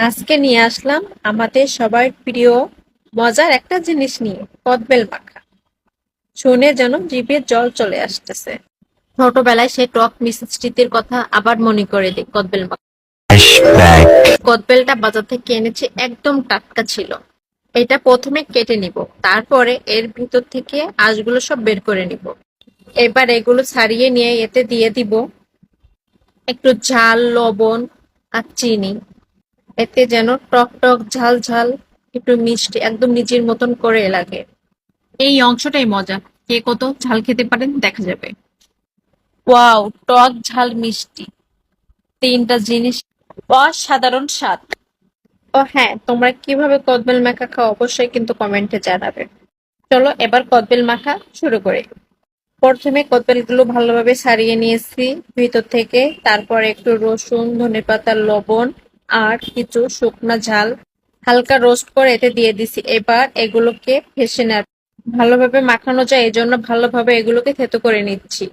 আজকে নিয়ে আসলাম আমাদের সবার প্রিয় মজার একটা জিনিস নিয়ে, কদবেল মাখা। শুনে যেন জিভে জল চলে আসতেছে। ছোটবেলায় সেই টক মিষ্টির কথা আবার মনে করে দিই। কদবেল মাখা, Flashback. এই কদবেলটা বাজার থেকে এনেছি, একদম টাটকা ছিল। এটা প্রথমে কেটে নিব, তারপরে এর ভিতর থেকে আঁশগুলো সব বের করে নিব। এবার এগুলো ছাড়িয়ে নিয়ে এতে দিয়ে দিব একটু ঝাল, লবণ আর চিনি। এতে যেন টক টক ঝাল ঝাল একটু মিষ্টি একদম নিজের মতন করে লাগে। এই অংশটাই মজা, কে কত ঝাল খেতে পারেন দেখা যাবে। ওয়াও, টক ঝাল মিষ্টি তিনটা জিনিস অসাধারণ স্বাদ। ও হ্যাঁ, তোমরা কিভাবে কদবেল মাখা খাও অবশ্যই কিন্তু কমেন্টে জানাবে। চলো এবার কদবেল মাখা শুরু করি। প্রথমে কদবেলগুলো ভালোভাবে ছাড়িয়ে নিয়েছি ভিতর থেকে, তারপর একটু রসুন, ধনেপাতা, লবণ আর কিছু শুকনা ঝাল হালকা রোস্ট করে এতে দিয়ে দিছি। এবার এগুলোকে ফেষে নেব, ভালোভাবে মাখানো যায় এই জন্য ভালোভাবে এগুলোকে থেতো করে নিচ্ছি।